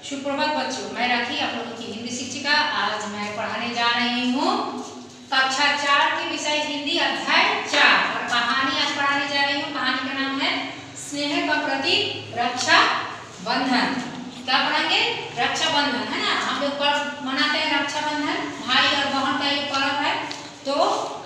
सुप्रभात बच्चों, मैं राखी आप लोगों की हिंदी शिक्षिका। आज मैं पढ़ाने जा रही हूँ कक्षा 4 के विषय हिंदी अध्याय 4 और कहानी आज पढ़ाने जा रही हूँ। कहानी का नाम है स्नेह का प्रतीक रक्षा बंधन। क्या पढ़ेंगे? रक्षा बंधन, है ना। हम लोग पर्व मनाते हैं रक्षा बंधन, भाई और बहन का एक पर्व है। तो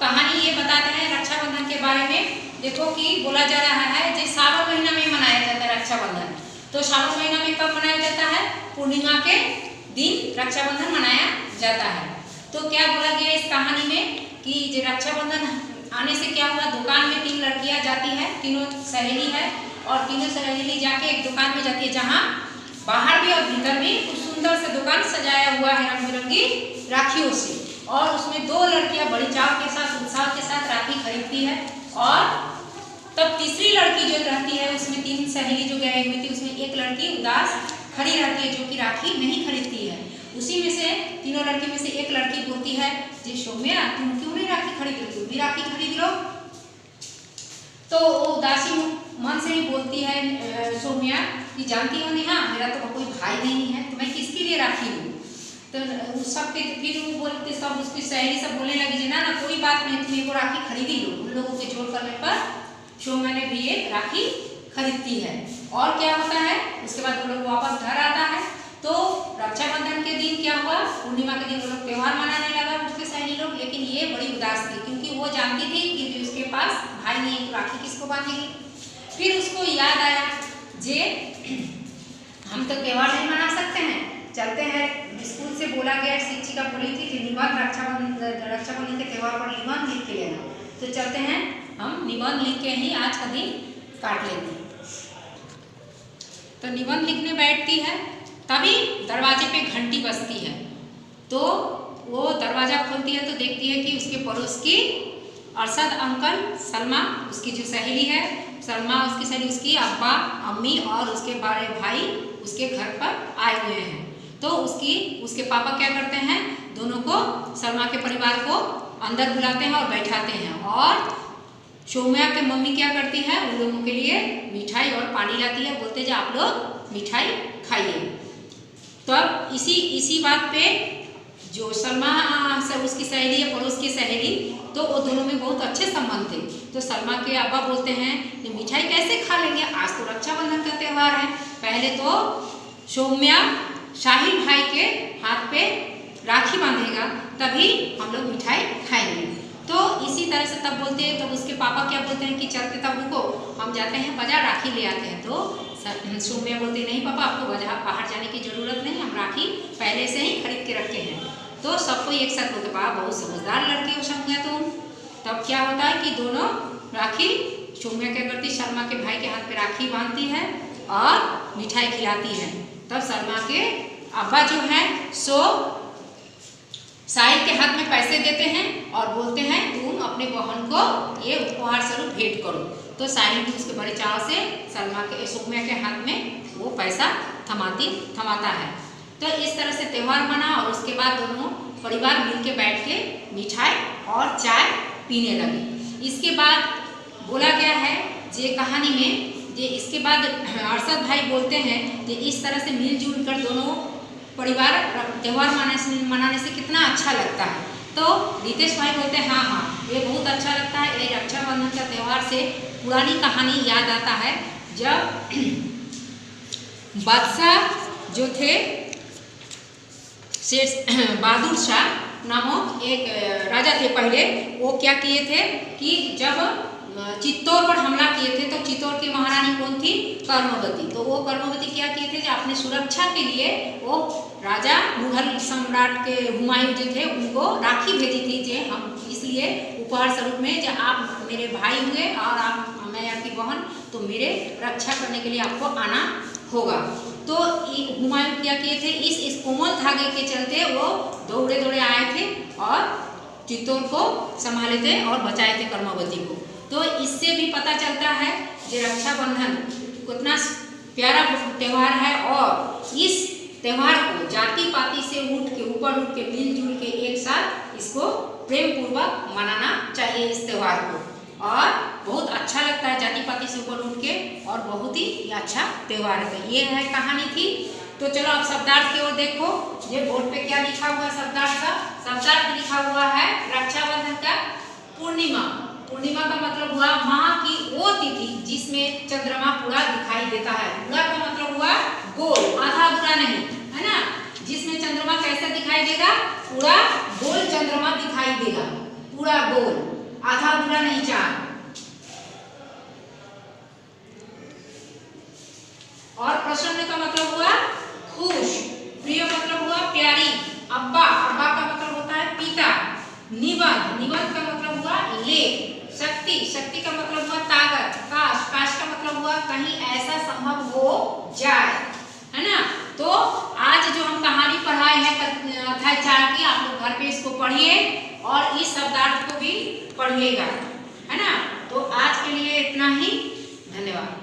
कहानी ये बताते हैं रक्षा बंधन के बारे में। देखो कि बोला जा रहा है जो सावन महीना में मनाया जाता है रक्षा बंधन। तो सावन महीना में कब मनाया जाता है? पूर्णिमा के दिन रक्षाबंधन मनाया जाता है। तो क्या बोला गया इस कहानी में कि जो रक्षाबंधन आने से क्या हुआ, दुकान में 3 लड़कियां जाती है, तीनों सहेली है और तीनों सहेली जाके एक दुकान में जाती है जहाँ बाहर भी और भीतर भी कुछ सुंदर से दुकान सजाया हुआ है रंग बिरंगी राखियों से। और उसमें 2 लड़कियां बड़ी चाव के साथ उत्साह के साथ राखी खरीदती है। और तब तीसरी लड़की जो रहती है, उसमें 3 सहेली जो गई हुई थी, उसमें एक लड़की उदास खड़ी रहती है जो कि राखी नहीं खरीदती है। उसी में से तीनों लड़की में से एक लड़की बोलती है, जी सौम्या तुम क्यों नहीं राखी खरीद लो, तुम भी राखी खरीद लो। तो वो उदासी मन से ही बोलती है सौम्या कि जानती हो नेहा, मेरा तो कोई भाई नहीं है, तो मैं किसके लिए राखी लूँ। तो सबके फिर वो बोलते, सब उसकी सहेली सब बोलने लगी ना ना कोई बात नहीं, तुम एक राखी खरीद ही लो। उन लोगों के जोड़ करने पर सौम्या ने भी एक राखी खरीदती है। और क्या होता है, उसके बाद वो लोग वापस घर आता है। तो रक्षाबंधन के दिन क्या हुआ, पूर्णिमा के दिन वो लोग त्यौहार मनाने लगा उसके सहेली लोग। लेकिन ये बड़ी उदास थी क्योंकि वो जानती थी कि उसके पास भाई नहीं है, तो राखी किसको बांधेगी। फिर उसको याद आया जे हम तो त्यौहार नहीं मना सकते हैं, चलते हैं स्कूल से बोला गया, शिक्षिका बोली थी कि निबंध रक्षाबंधन के त्यौहार पर निबंध लिख के लेना। तो चलते हैं हम निबंध लिख के ही आज का दिन काट लेते हैं। तो निबंध लिखने बैठती है, तभी दरवाजे पे घंटी बजती है। तो वो दरवाज़ा खोलती है तो देखती है कि उसके पड़ोस की अरशद अंकल, सलमा उसकी जो सहेली है, सलमा उसकी सहेली, उसकी अब्बा अम्मी और उसके बड़े भाई उसके घर पर आए हुए हैं। तो उसके पापा क्या करते हैं, दोनों को, सलमा के परिवार को अंदर बुलाते हैं और बैठाते हैं। और सौम्या के मम्मी क्या करती है, उन लोगों के लिए मिठाई और पानी लाती है, बोलते हैं आप लोग मिठाई खाइए। तब इसी बात पे जो सलमा से उसकी सहेली है, पड़ोस की सहेली, तो वो दोनों में बहुत अच्छे संबंध थे। तो सलमा के अब्बा बोलते हैं कि मिठाई कैसे खा लेंगे, आज तो रक्षाबंधन का त्यौहार है, पहले तो सौम्या शाहिल भाई के हाथ पे राखी बांधेगा तभी हम लोग मिठाई खाएंगे। तो इसी तरह से तब बोलते हैं, तब उसके पापा क्या बोलते हैं कि चलते तब रुको, हम जाते हैं बाजार राखी ले आते हैं। तो सौम्या बोलते नहीं पापा, आपको बाहर जाने की ज़रूरत नहीं, हम राखी पहले से ही खरीद के रखे हैं। तो सबको एक साथ बोलते, वाह बहुत समझदार लड़की हो सौम्या तुम। तब क्या होता है कि दोनों राखी, सौम्या क्या करती, सलमा के भाई के हाथ पे राखी बांधती है और मिठाई खिलाती है। तब सलमा के अब्बा जो है सो साहिल के हाथ में पैसे देते हैं और बोलते हैं तुम अपने बहन को ये उपहार स्वरूप भेंट करो। तो साहिल भी उसके बड़े चाव से सौम्या के हाथ में वो पैसा थमाता है। तो इस तरह से त्यौहार मना और उसके बाद दोनों परिवार मिल के बैठ के मिठाई और चाय पीने लगे। इसके बाद बोला गया है ये कहानी में, ये इसके बाद अरशद भाई बोलते हैं कि इस तरह से मिलजुल कर दोनों परिवार त्यौहार मनाने से कितना अच्छा लगता है। तो रितेश भाई बोलते हैं हाँ ये बहुत अच्छा लगता है। ये रक्षाबंधन का त्यौहार से पुरानी कहानी याद आता है, जब बादशाह जो थे शेर बहादुर शाह नामक एक राजा थे पहले, वो क्या किए थे कि जब चित्तौड़ पर हमला किए थे, तो चित्तौड़ की महारानी कौन थी, कर्मवती। तो वो कर्मवती क्या किए थे, जो अपने सुरक्षा के लिए वो राजा मुगल सम्राट के हुमायूं जो थे उनको राखी भेजी थी, जे हम इसलिए उपहार स्वरूप में, जब आप मेरे भाई हुए और मैं आपकी बहन, तो मेरे रक्षा करने के लिए आपको आना होगा। तो हुमायूं क्या किए थे, इस कोमल धागे के चलते वो दौड़े आए थे और चित्तौड़ को संभाले थे और बचाए थे कर्मवती को। तो इससे भी पता चलता है कि रक्षाबंधन कितना प्यारा त्यौहार है और इस त्यौहार को जाति पाति से उठ के मिलजुल के एक साथ इसको प्रेम पूर्वक मनाना चाहिए इस त्यौहार को। और बहुत अच्छा लगता है जाति पाति से ऊपर उठ के, और बहुत ही अच्छा त्यौहार है। ये है कहानी थी। तो चलो अब शब्दार्थ की ओर देखो। ये बोर्ड पे क्या लिखा हुआ है शब्दार्थ का? शब्दार्थ लिखा हुआ है रक्षाबंधन का पूर्णिमा। पूर्णिमा का मतलब हुआ माह की वो तिथि जिसमें चंद्रमा पूरा दिखाई देता है। पूरा का मतलब हुआ गोल, आधा अधूरा नहीं, है ना। जिसमें चंद्रमा कैसे दिखाई देगा? पूरा गोल चंद्रमा दिखाई देगा, पूरा गोल, आधा अधूरा नहीं चांद। और प्रसन्न का मतलब हुआ खुश, प्रिय मतलब हुआ प्यारी, अब्बा, अब्बा का मतलब होता है पिता, निबंध, निबंध का मतलब हुआ लेख, शक्ति, शक्ति का मतलब हुआ ताकत, काश, काश का मतलब हुआ कहीं ऐसा संभव हो जाए, है ना। तो आज जो हम कहानी पढ़ाए हैं अध्याय 4 की, आप लोग घर पे इसको पढ़िए और इस शब्दार्थ को भी पढ़िएगा, है ना। तो आज के लिए इतना ही, धन्यवाद।